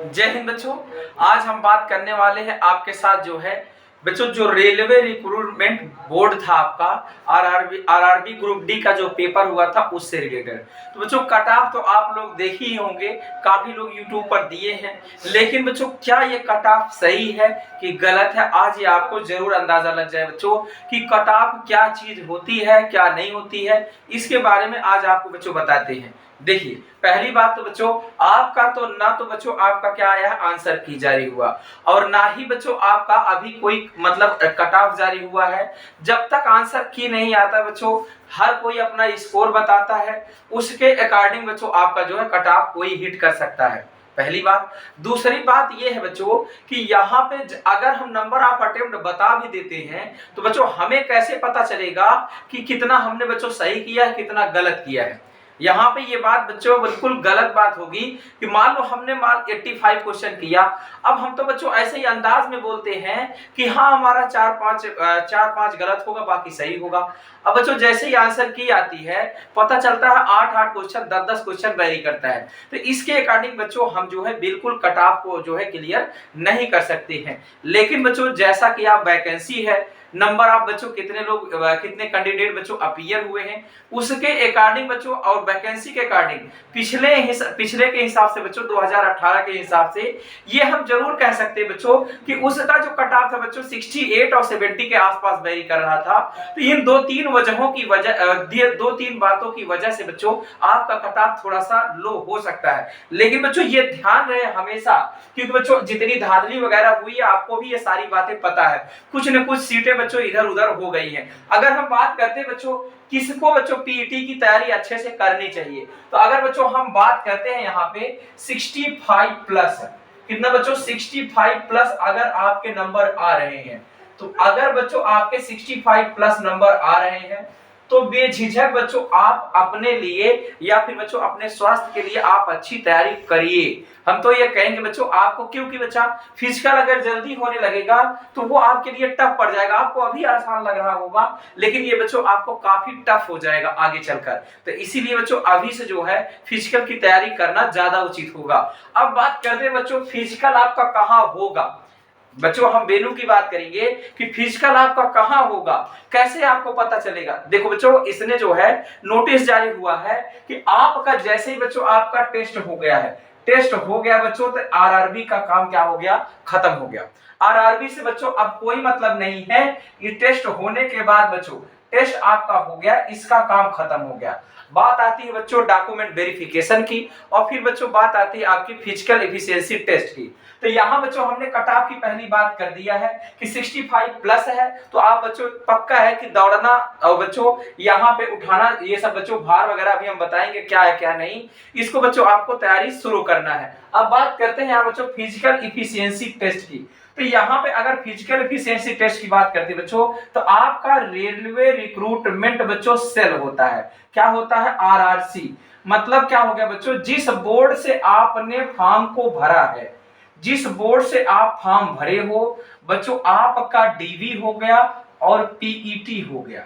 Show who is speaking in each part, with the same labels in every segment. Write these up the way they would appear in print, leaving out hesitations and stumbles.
Speaker 1: जय हिंद बच्चों। आज हम बात करने वाले हैं आपके साथ जो है बच्चों जो रेलवे रिक्रूटमेंट बोर्ड था आपका आरआरबी ग्रुप डी का जो पेपर हुआ था उससे रिलेटेड। तो बच्चों कट ऑफ तो आप लोग देखे ही होंगे, काफी लोग यूट्यूब पर दिए हैं, लेकिन बच्चों क्या ये कट ऑफ सही है कि गलत है, आज ये आपको जरूर अंदाजा लग जाए बच्चों कि कट ऑफ क्या चीज होती है क्या नहीं होती है। इसके बारे में आज आपको बच्चों बताते हैं। देखिए पहली बात तो बच्चों आपका तो ना तो बच्चों आपका क्या आया है आंसर की जारी हुआ, और ना ही बच्चों आपका अभी कोई मतलब कट ऑफ जारी हुआ है। जब तक आंसर की नहीं आता बच्चों हर कोई अपना स्कोर बताता है, उसके अकॉर्डिंग बच्चों आपका जो है कट ऑफ कोई हिट कर सकता है। पहली बात। दूसरी बात यह है बच्चों कि यहाँ पे अगर हम नंबर ऑफ अटेम्प्ट बता भी देते हैं तो बच्चों हमें कैसे पता चलेगा कि कितना हमने बच्चों सही किया है कितना गलत किया है। यहाँ पे ये बात बच्चों बिल्कुल गलत बात होगी कि मान लो हमने 85 क्वेश्चन किया, अब हम तो बच्चों ऐसे ही अंदाज में बोलते हैं कि हाँ हमारा 4-5 गलत होगा बाकी सही होगा। अब बच्चों जैसे ही आंसर की आती है पता चलता है 8-8 क्वेश्चन 10-10 क्वेश्चन वेरी करता है। तो इसके अकॉर्डिंग बच्चों हम जो है बिल्कुल कट ऑफ को जो है क्लियर नहीं कर सकते हैं। लेकिन बच्चों जैसा कि आप वैकेंसी है नंबर ऑफ बच्चों कितने लोग कितने कैंडिडेट बच्चों अपीयर हुए हैं उसके अकॉर्डिंग बच्चों और वैकेंसी के अकॉर्डिंग पिछले के हिसाब से बच्चों 2018 के हिसाब से ये हम जरूर कह सकते हैं बच्चों कि उसका जो कट ऑफ था बच्चों 68 और 70 के आसपास वेरी कर रहा था। तो इन दो तीन बातों की वजह से बच्चों आपका कट ऑफ थोड़ा सा लो हो सकता है। लेकिन बच्चों ये ध्यान रहे हमेशा, क्योंकि बच्चों जितनी धांधली वगैरह हुई है आपको भी ये सारी बातें पता है, कुछ न कुछ सीटें बच्चों इधर उधर हो गई हैं। अगर हम बात करते हैं बच्चों किसको बच्चों पीईटी की तैयारी अच्छे से करनी चाहिए, तो अगर बच्चों हम बात करते हैं यहाँ पे 65 प्लस, कितना बच्चों 65 प्लस अगर आपके नंबर आ रहे हैं, तो अगर बच्चों आपके 65 प्लस नंबर आ रहे हैं तो बेझिझक बच्चों आप अपने लिए या फिर बच्चों अपने स्वास्थ्य के लिए आप अच्छी तैयारी करिए। हम तो ये कहेंगे बच्चों आपको, क्योंकि बच्चा फिजिकल अगर जल्दी होने लगेगा तो वो आपके लिए टफ पड़ जाएगा। आपको अभी आसान लग रहा होगा लेकिन ये बच्चों आपको काफी टफ हो जाएगा आगे चलकर। तो इसीलिए बच्चों अभी से जो है फिजिकल की तैयारी करना ज्यादा उचित होगा। अब बात करते हैं बच्चों फिजिकल आपका कहाँ होगा। बच्चों हम वेन्यू की बात करेंगे कि फिजिकल आपका कहां होगा, कैसे आपको पता चलेगा। देखो बच्चों इसने जो है नोटिस जारी हुआ है कि आपका जैसे ही बच्चों आपका टेस्ट हो गया है, टेस्ट हो गया बच्चों तो आरआरबी का काम क्या हो गया, खत्म हो गया। आरआरबी से बच्चों अब कोई मतलब नहीं है। ये टेस्ट होने के बाद बच्चों टेस्ट आपका हो गया, इसका काम खत्म हो गया। बात आती है बच्चों डॉक्यूमेंट वेरिफिकेशन की, और फिर बच्चों बात आती है आपकी फिजिकल एफिशिएंसी टेस्ट की। तो यहाँ बच्चों हमने कट ऑफ की पहली बात कर दिया है कि 65 प्लस है, तो आप बच्चों पक्का है कि दौड़ना और बच्चों यहाँ पे उठाना ये सब बच्चों भार वगैरह अभी हम बताएंगे क्या है क्या नहीं, इसको बच्चों आपको तैयारी शुरू करना है। अब बात करते हैं यहाँ बच्चों फिजिकल एफिशिएंसी टेस्ट की। तो यहाँ पे अगर फिजिकल एफिशिएंसी टेस्ट की बात करते हैं बच्चों तो आपका रेलवे रिक्रूटमेंट बच्चों सेल होता है। क्या होता है, आरआरसी। मतलब क्या हो गया बच्चों, जिस बोर्ड से आपने फॉर्म को भरा है, जिस बोर्ड से आप फॉर्म भरे हो बच्चों आपका डीवी हो गया और पीईटी हो गया।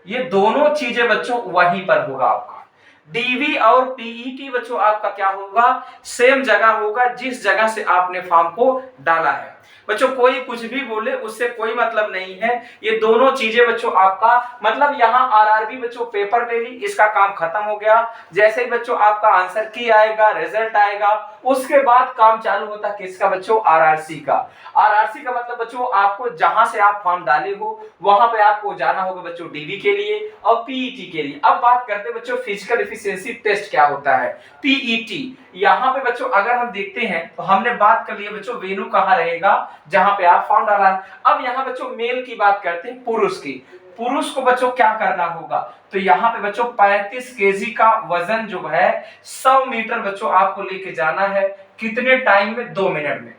Speaker 1: ये दोनों चीजें बच्चों वहीं पर होगा। आपका डीवी और पीईटी बच्चों आपका क्या होगा, सेम जगह होगा जिस जगह से आपने फॉर्म को डाला है। बच्चों कोई कुछ भी बोले उससे कोई मतलब नहीं है, ये दोनों चीजें बच्चों आपका मतलब यहाँ आरआरबी बच्चों पेपर ले ली, इसका काम खत्म हो गया। जैसे ही बच्चों आपका आंसर की आएगा, रिजल्ट आएगा, उसके बाद काम चालू होता है किसका बच्चों, आरआरसी का। आरआरसी का मतलब बच्चों आपको जहां से आप फॉर्म डाले हो वहां पे आपको जाना होगा बच्चों डीवी के लिए और पीईटी के लिए। अब बात करते हैं बच्चों फिजिकल एफिशिएंसी टेस्ट क्या होता है, पीईटी। यहाँ पे बच्चों अगर हम देखते हैं तो हमने बात कर लिया बच्चों वेन्यू कहाँ रहेगा, जहां पे आप फॉर्म डाला है। अब यहाँ बच्चों मेल की बात करते हैं, पुरुष की। पुरुष को बच्चों क्या करना होगा, तो यहाँ पे बच्चों 35 केजी का वजन जो है 100 मीटर बच्चों आपको लेके जाना है। कितने टाइम में, 2 मिनट में।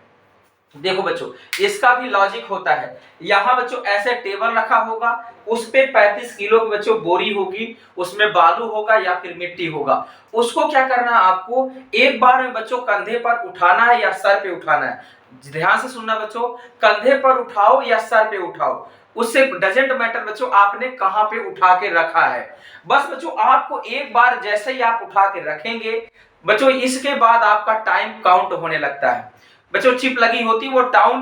Speaker 1: देखो बच्चों इसका भी लॉजिक होता है। यहाँ बच्चों ऐसे टेबल रखा होगा, उस पे 35 किलो की बच्चों बोरी होगी, उसमें बालू होगा या फिर मिट्टी होगा। उसको क्या करना है, आपको एक बार में बच्चों कंधे पर उठाना है या सर पे उठाना है। ध्यान से सुनना बच्चों, कंधे पर उठाओ या सर पे उठाओ, उससे डजेंट मैटर बच्चों आपने कहां पे उठा के रखा है। बस बच्चों आपको एक बार जैसे ही आप उठा के रखेंगे बच्चों इसके बाद आपका टाइम काउंट होने लगता है। बच्चों चिप लगी होती है, वो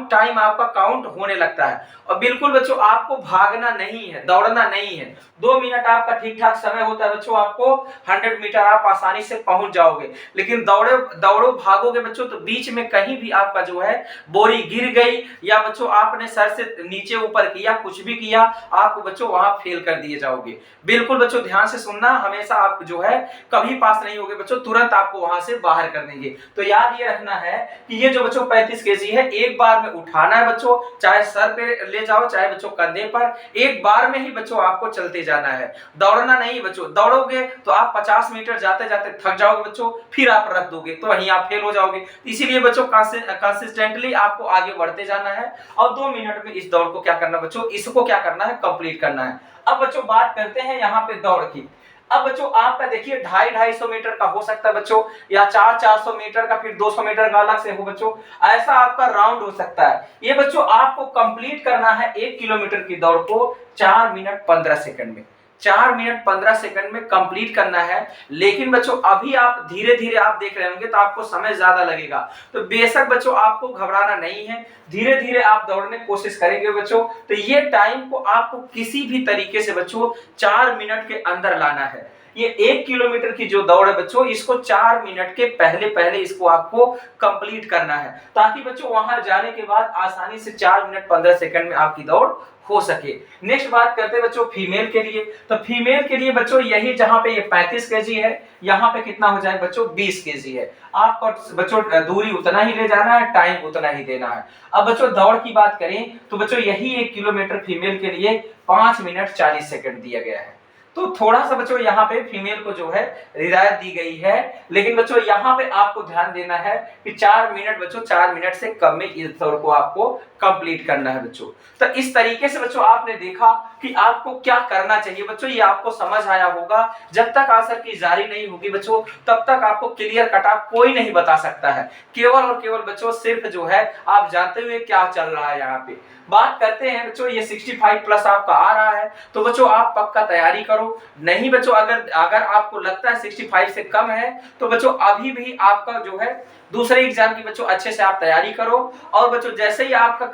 Speaker 1: टाइम आपका काउंट होने लगता है। और बिल्कुल बच्चों आपको भागना नहीं है, दौड़ना नहीं है। 2 मिनट आपका ठीक ठाक समय होता है बच्चों, आपको 100 मीटर आप आसानी से पहुंच जाओगे। लेकिन दौड़ो भागोगे बच्चों तो बीच में कहीं भी आपका जो है बोरी गिर गई, या बच्चों आपने सर से नीचे ऊपर किया, कुछ भी किया, आप बच्चों वहां फेल कर दिए जाओगे। बिल्कुल बच्चों ध्यान से सुनना, हमेशा आप जो है कभी पास नहीं होगे बच्चों, तुरंत आपको वहां से बाहर कर देंगे। तो याद ये रखना है कि ये जो बच्चों 35 केजी है, एक बार में उठाना है बच्चों, चाहे सर पे ले जाओ चाहे बच्चों कंधे पर, एक बार में ही बच्चों आपको चलते जाना है, दौड़ना नहीं बच्चों। दौड़ोगे तो आप 50 मीटर जाते जाते थक जाओगे बच्चों, फिर आप रख दोगे तो वहीं आप फेल हो जाओगे। इसीलिए बच्चों कंसिस्टेंटली आपको आगे बढ़ते जाना है, और 2 मिनट में इस दौड़ को क्या करना बच्चों, इसको क्या करना है, कंप्लीट करना है। अब बच्चों बात करते हैं यहाँ पे दौड़ की। अब बच्चों आपका देखिए 250-250 मीटर का हो सकता है बच्चों, या 400-400 मीटर का, फिर 200 मीटर का अलग से हो बच्चों, ऐसा आपका राउंड हो सकता है। ये बच्चों आपको कंप्लीट करना है 1 किलोमीटर की दौड़ को 4 मिनट 15 सेकंड में। 4 मिनट 15 सेकंड में कंप्लीट करना है। लेकिन बच्चों अभी आप धीरे धीरे आप देख रहे होंगे तो आपको समय ज्यादा लगेगा, तो बेशक बच्चों आपको घबराना नहीं है, धीरे धीरे आप दौड़ने की कोशिश करेंगे बच्चों तो ये टाइम को आपको किसी भी तरीके से बच्चों 4 मिनट के अंदर लाना है। ये 1 किलोमीटर की जो दौड़ है बच्चों, इसको 4 मिनट के पहले पहले इसको आपको कंप्लीट करना है, ताकि बच्चों वहां जाने के बाद आसानी से 4 मिनट 15 सेकंड में आपकी दौड़ हो सके। नेक्स्ट बात करते हैं बच्चों फीमेल के लिए। तो फीमेल के लिए बच्चों यही, जहां पे ये 35 केजी है, यहाँ पे कितना हो जाए बच्चों 20 केजी है। आपको बच्चों दूरी उतना ही ले जाना है, टाइम उतना ही देना है। अब बच्चों दौड़ की बात करें तो बच्चों यही 1 किलोमीटर फीमेल के लिए 5 मिनट 40 सेकंड दिया गया है। तो थोड़ा सा बच्चों यहाँ पे फीमेल को जो है रियायत दी गई है, लेकिन बच्चों यहाँ पे आपको ध्यान देना है कि 4 मिनट बच्चों, 4 मिनट से कम में इस दौड़ को आपको कंप्लीट करना है बच्चों। तो इस तरीके से बच्चों आपने देखा कि आपको क्या करना चाहिए बच्चों, ये आपको समझ आया होगा। जब तक आंसर की जारी नहीं होगी बच्चों, तब तक आपको क्लियर कट ऑफ कोई नहीं बता सकता है, केवल और केवल बच्चों सिर्फ जो है आप जानते हुए क्या चल रहा है। यहाँ पे बात करते हैं बच्चों, ये 65 प्लस आपका आ रहा है तो बच्चों आप पक्का तैयारी करो। नहीं बच्चों अगर आपको लगता है 65 से कम है तो बच्चों अभी भी आपका जो है दूसरे एग्जाम की बच्चों अच्छे से आप तैयारी करो। और बच्चों जैसे ही आपका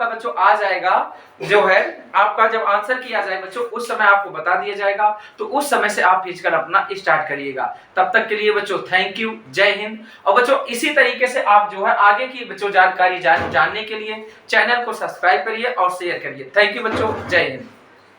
Speaker 1: बच्चों आ जाएगा, जो है आपका जब आंसर किया जाए बच्चों, उस समय आपको बता दिया जाएगा, तो उस समय से आप फिजिकल अपना स्टार्ट करिएगा। तब तक के लिए बच्चों थैंक यू, जय हिंद। और बच्चों इसी तरीके से आप जो है आगे की बच्चों जानकारी जानने के लिए चैनल को सब्सक्राइब करिए और शेयर करिए। थैंक यू बच्चों, जय हिंद।